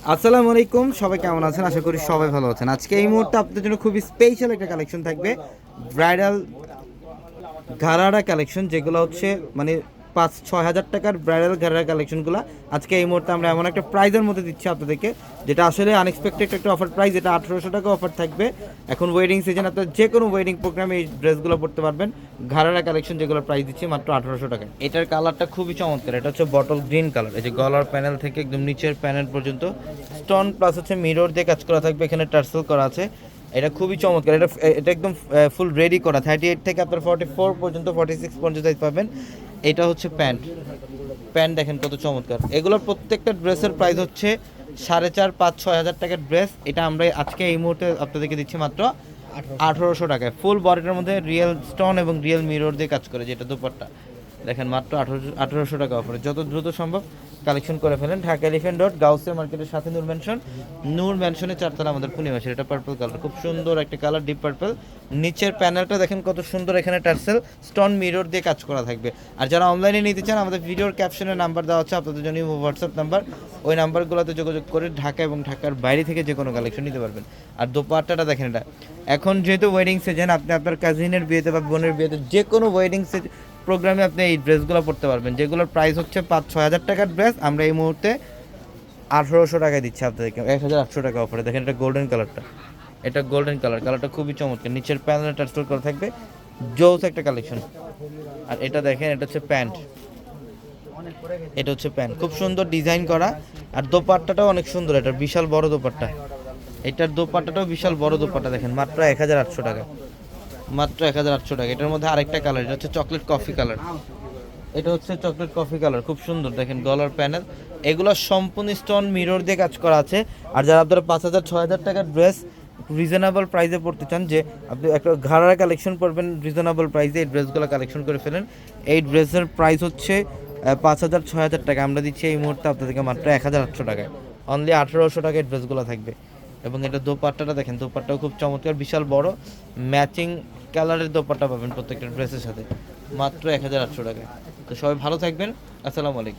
আসসালামু আলাইকুম, সবাই কেমন আছেন? আশা করি সবাই ভালো আছেন। আজকে এই মুহূর্তে আপনাদের জন্য খুবই স্পেশাল একটা কালেকশন থাকবে, ব্রাইডাল ঘারারা কালেকশন, যেগুলো হচ্ছে মানে 5-6 হাজার টাকার ব্রাইডাল ঘারারা কালেকশনগুলো আজকে এই মুহূর্তে আমরা এমন একটা প্রাইজের মধ্যে দিচ্ছি আপনাদেরকে, যেটা আসলে আনএক্সপেক্টেড একটা অফার প্রাইস। এটা 1800 টাকা অফার থাকবে। এখন ওয়েডিং সিজন, আপনার যে কোনো ওয়েডিং প্রোগ্রামে এই ড্রেসগুলো পড়তে পারবেন। ঘারারা কালেকশন যেগুলো প্রাইস দিচ্ছি মাত্র 1800 টাকায়। এটার কালারটা খুবই চমৎকার, এটা হচ্ছে বটল গ্রিন কালার। এই যে গলার প্যানেল থেকে একদম নিচের প্যানেল পর্যন্ত স্টোন প্লাস হচ্ছে মিরর দিয়ে কাজ করা থাকবে, এখানে টার্সেল করা আছে। এটা খুবই চমৎকার। এটা একদম ফুল রেডি করা, 38 থেকে আপনার 44 পর্যন্ত, 46 পর্যন্ত সাইজ পাবেন। এটা হচ্ছে প্যান্ট। প্যান্ট দেখেন কত চমৎকার। এগুলোর প্রত্যেকটা ড্রেসের প্রাইস হচ্ছে 4,500-5,000-6,000 টাকার ড্রেস। এটা আমরা আজকে এই মুহূর্তে আপনাদেরকে দিচ্ছি মাত্র 1800 টাকায়। ফুল বডিটার মধ্যে রিয়েল স্টোন এবং রিয়েল মিরর দিয়ে কাজ করে, যেটা দুপাট্টা দেখেন মাত্র 1800 টাকা অফারে। যত দ্রুত সম্ভব কালেকশন করে ফেলেন। ঢাকা এলিফ্যান্ট রোড গাউসিয়া মার্কেটের সাথে নূর ম্যানশনের 4তলা আমাদের পূর্ণিমাসের। এটা পার্পল কালার, খুব সুন্দর একটা কালার, ডিপ পার্পল। নিচের প্যানেলটা দেখেন কত সুন্দর, এখানে টার্সেল স্টোন মিরর দিয়ে কাজ করা থাকবে। আর যারা অনলাইনে নিতে চান, আমাদের ভিডিওর ক্যাপশনে নাম্বার দেওয়া হচ্ছে আপনাদের জন্য, হোয়াটসঅ্যাপ নাম্বার। ওই নাম্বারগুলোতে যোগাযোগ করে ঢাকা এবং ঢাকার বাইরে থেকে যে কোনো কালেকশন নিতে পারবেন। আর দোপাট্টাটা দেখেন, এটা এখন যেহেতু ওয়েডিং সিজন, আপনি আপনার কাজিনের বিয়েতে বা বোনের বিয়েতে যে কোনো ওয়েডিং প্রোগ্রামে আপনি এই ড্রেসগুলো পড়তে পারবেন, যেগুলোর প্রাইস হচ্ছে 5-6 হাজার টাকার ড্রেস আমরা এই মুহূর্তে 1800 টাকায় দিচ্ছি আপনাদেরকে, 1800 টাকা অফারে। দেখেন এটা গোল্ডেন কালারটা, এটা গোল্ডেন কালারটা খুবই চমৎকার। নিচের প্যানেলে টার্সেল করা থাকবে, জোস একটা কালেকশন। আর এটা দেখেন, এটা হচ্ছে প্যান্ট। এটা হচ্ছে প্যান্ট, খুব সুন্দর ডিজাইন করা। আর দোপাট্টাটাও অনেক সুন্দর, এটা বিশাল বড় দোপাট্টা। এটার দোপাট্টাটাও বিশাল বড় দোপাট্টা, দেখেন মাত্র 1800 টাকা, মাত্র 1800 টাকা। এটার মধ্যে আরেকটা কালার, এটা হচ্ছে চকলেট কফি কালার। এটা হচ্ছে চকলেট কফি কালার, খুব সুন্দর। দেখেন গলার প্যানেল, এগুলো সম্পূর্ণ স্টোন মিরর দিয়ে কাজ করা আছে। আর যারা আপনারা 5,000-6,000 টাকার ড্রেস রিজনেবল প্রাইসে পড়তে চান, যে আপনি একটা ঘাড়ার কালেকশন করবেন রিজনেবল প্রাইসে, এই ড্রেসগুলো কালেকশন করে ফেলেন। এই ড্রেসের প্রাইস হচ্ছে 5,000-6,000 টাকা, আমরা দিচ্ছি এই মুহূর্তে আপনাদেরকে মাত্র 1,800 টাকায়। অনলি 1800 টাকায় ড্রেসগুলো থাকবে। এবং এটা দোপাট্টাটা দেখেন, দোপাট্টাও খুব চমৎকার, বিশাল বড় ম্যাচিং কালারের দোপাট্টা পাবেন প্রত্যেকটা ড্রেসের সাথে, মাত্র 1,800 টাকায়। তো সবাই ভালো থাকবেন, আসসালামু আলাইকুম।